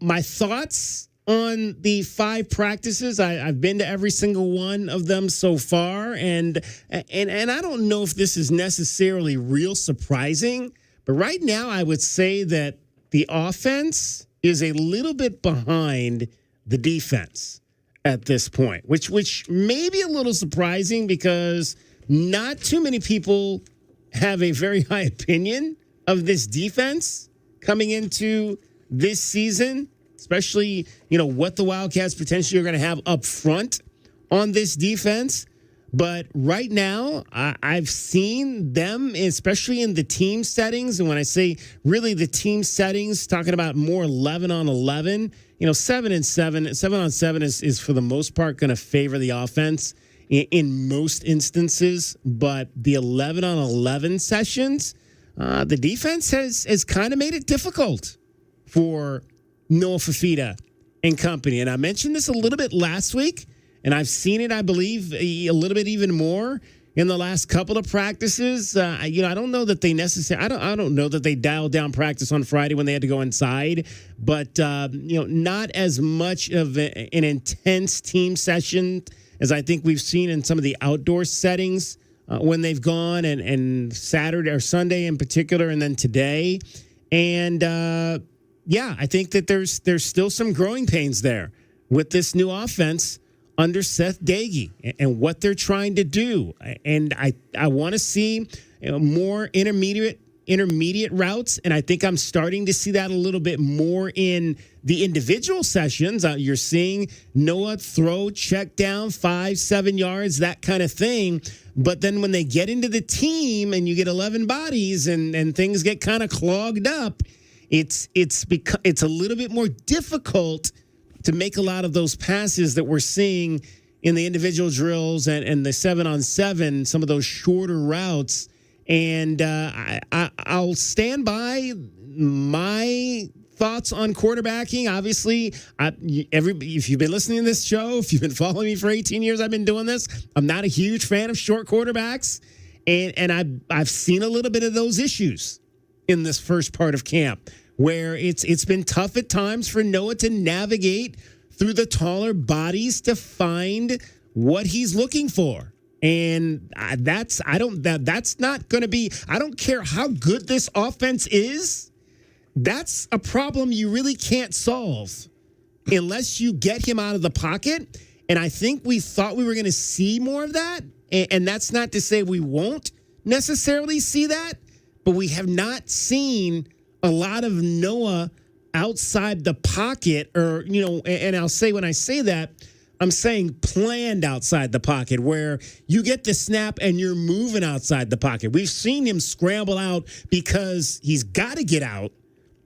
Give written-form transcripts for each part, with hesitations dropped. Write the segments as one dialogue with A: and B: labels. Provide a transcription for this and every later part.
A: my thoughts on the 5 practices, I've been to every single one of them so far, and I don't know if this is necessarily real surprising, but right now I would say that the offense is a little bit behind the defense at this point, which may be a little surprising because not too many people have a very high opinion of this defense coming into this season, especially, what the Wildcats potentially are going to have up front on this defense. But right now, I've seen them, especially in the team settings. And when I say really the team settings, talking about more 11 on 11, 7 and 7 on 7 is for the most part going to favor the offense in most instances. But the 11 on 11 sessions, the defense has kind of made it difficult for Noah Fifita and company. And I mentioned this a little bit last week, and I've seen it, I believe, a little bit even more in the last couple of practices. I don't know that they necessarily. I don't know that they dialed down practice on Friday when they had to go inside, but not as much of an intense team session as I think we've seen in some of the outdoor settings when they've gone, and Saturday or Sunday in particular, and then today. And I think that there's still some growing pains there with this new offense under Seth Dagey and what they're trying to do. And I want to see more intermediate routes, and I think I'm starting to see that a little bit more in the individual sessions. You're seeing Noah throw, check down, 5-7 yards, that kind of thing. But then when they get into the team and you get 11 bodies and things get kind of clogged up, it's a little bit more difficult to make a lot of those passes that we're seeing in the individual drills and the 7-on-7, some of those shorter routes. And I'll stand by my thoughts on quarterbacking. Obviously, if you've been listening to this show, if you've been following me for 18 years, I've been doing this. I'm not a huge fan of short quarterbacks, and I've seen a little bit of those issues in this first part of camp, where it's been tough at times for Noah to navigate through the taller bodies to find what he's looking for. And that's not going to be, I don't care how good this offense is, that's a problem you really can't solve unless you get him out of the pocket. And I think we thought we were going to see more of that. And that's not to say we won't necessarily see that, but we have not seen a lot of Noah outside the pocket, or, and I'll say when I say that, I'm saying planned outside the pocket, where you get the snap and you're moving outside the pocket. We've seen him scramble out because he's got to get out,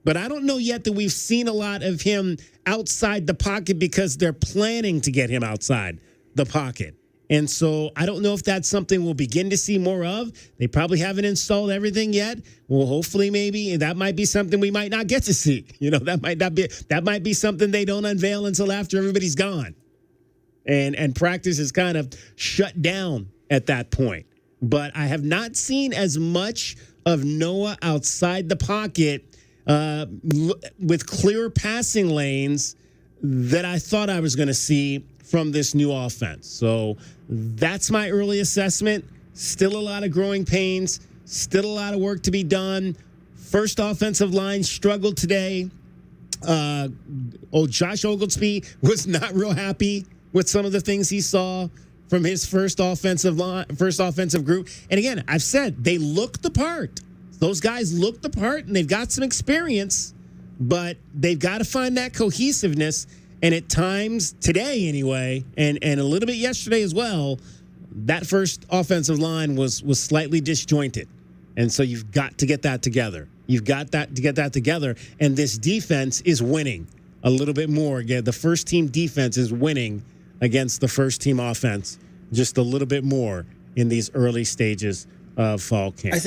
A: but I don't know yet that we've seen a lot of him outside the pocket because they're planning to get him outside the pocket. And so I don't know if that's something we'll begin to see more of. They probably haven't installed everything yet. Well, hopefully, maybe that might be something we might not get to see. That might be something they don't unveil until after everybody's gone. And practice is kind of shut down at that point. But I have not seen as much of Noah outside the pocket with clear passing lanes that I thought I was going to see from this new offense. So that's my early assessment. Still a lot of growing pains. Still a lot of work to be done. First offensive line struggled today. Josh Oglesby was not real happy with some of the things he saw from his first offensive group. And again, I've said they look the part. Those guys look the part, and they've got some experience, but they've got to find that cohesiveness. And at times, today anyway, and a little bit yesterday as well, that first offensive line was slightly disjointed. And so you've got to get that together. You've got to get that together. And this defense is winning a little bit more. Again, the first team defense is winning against the first team offense just a little bit more in these early stages of fall camp.